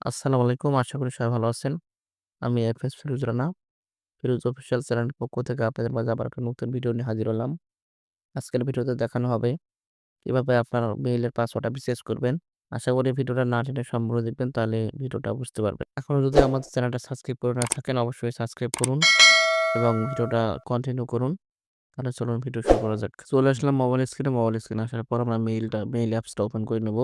আসসালামু আলাইকুম। আশা করি সবাই ভালো আছেন। আমি এফএস ফিরোজ রানা। ফিরোজ অফিসিয়াল চ্যানেলের পক্ষ থেকে আপনাদের মাঝে আবার একটা নতুন ভিডিও নিয়ে হাজির হলাম। আজকের ভিডিওতে দেখানো হবে কিভাবে আপনার মেইলের পাসওয়ার্ডটা রিসেট করবেন। আশা করি ভিডিওটা না টেনে সম্পূর্ণ দেখবেন, তাহলে ভিডিওটা বুঝতে পারবেন। এখনো যদি আমাদের চ্যানেলটা সাবস্ক্রাইব করে না থাকেন, অবশ্যই সাবস্ক্রাইব করুন এবং ভিডিওটা কন্টিনিউ করুন। তাহলে চলুন ভিডিও শুরু করা যাক। চলে আসলাম মোবাইল স্ক্রিনে। মোবাইল স্ক্রিনে আসার পর আমরা মেইল অ্যাপসটা ওপেন করে নেব।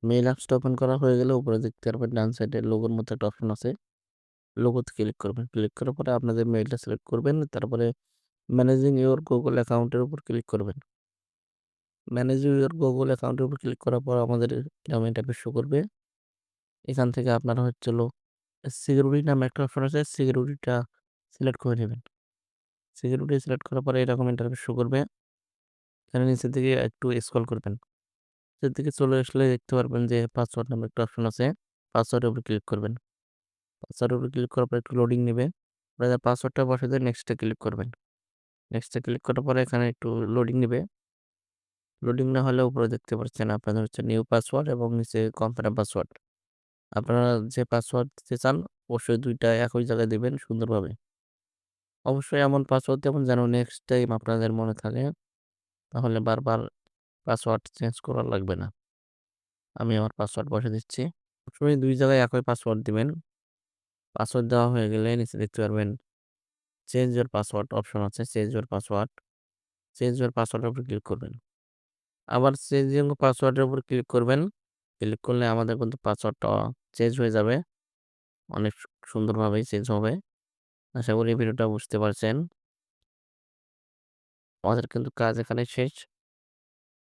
মেইল অ্যাপসটা ওপেন করা হয়ে গেলে উপরে দেখতে পারবেন ডান সাইডে লোগোর মতো একটা অপশন আছে। লোগোতে ক্লিক করবেন। ক্লিক করার পরে আপনাদের মেইলটা সিলেক্ট করবেন। তারপরে ম্যানেজিং ইউর গুগল অ্যাকাউন্টের উপর ক্লিক করবেন। ম্যানেজিং ইউর গুগল অ্যাকাউন্টের উপর ক্লিক করার পর আমাদের এরকম ইন্টারফেস শো করবে। এখান থেকে আপনারা হচ্ছে হলো সিকিউরিটি নামে একটা অপশন আছে, সিকিউরিটিটা সিলেক্ট করে নিবেন। সিকিউরিটি সিলেক্ট করার পরে এরকম ইন্টারফেস শো করবে। এখানে নিচের দিকে একটু স্ক্রল করবেন। নিচের দিকে চলে আসলে দেখতে পারবেন যে পাসওয়ার্ড নামে একটা অপশন আছে। পাসওয়ার্ডের উপর ক্লিক করবেন। পাসওয়ার্ডের উপর ক্লিক করার পর একটু লোডিং নিবে। আপনাদের পাসওয়ার্ডটা বসাতে দিয়ে নেক্সটে ক্লিক করবেন। নেক্সটে ক্লিক করার পরে এখানে একটু লোডিং নিবে। লোডিং না হলে উপরে দেখতে পাচ্ছেন আপনাদের হচ্ছে নিউ পাসওয়ার্ড এবং নিচে কনফার্ম পাসওয়ার্ড। আপনারা যে পাসওয়ার্ড দিতে চান অবশ্যই ২ টা একই জায়গায় দিবেন সুন্দরভাবে। অবশ্যই এমন পাসওয়ার্ড দিবেন যেন নেক্সট টাইম আপনাদের মনে থাকে। তাহলে বারবার পাসওয়ার্ড চেঞ্জ করা লাগবে না। আমি আমার পাসওয়ার্ড বসে দিচ্ছি। সবসময় ২ জায়গায় একই পাসওয়ার্ড দিবেন। পাসওয়ার্ড দেওয়া হয়ে গেলে নিচে দেখতে পারবেন চেঞ্জ ইউর পাসওয়ার্ড অপশন আছে। Change your password. Change your পাসওয়ার্ডের উপর ক্লিক করবেন। আবার চেঞ্জিং পাসওয়ার্ডের উপর ক্লিক করবেন। ক্লিক করলে আমাদের কিন্তু পাসওয়ার্ডটা চেঞ্জ হয়ে যাবে। অনেক সুন্দরভাবেই চেঞ্জ হবে। আশা করি ভিডিওটা বুঝতে পারছেন। আমাদের কিন্তু কাজ এখানে শেষ।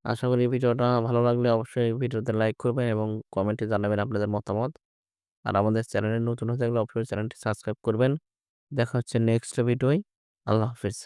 আশা করি ভিডিওটা ভালো লাগলে অবশ্যই ভিডিওতে লাইক করবেন এবং কমেন্টে জানাবেন আপনাদের মতামত। আর আমাদের চ্যানেলে নতুন হয়ে থাকলে অবশ্যই চ্যানেলটি সাবস্ক্রাইব করবেন। দেখা হচ্ছে নেক্সট ভিডিওয়। আল্লাহ হাফেজ।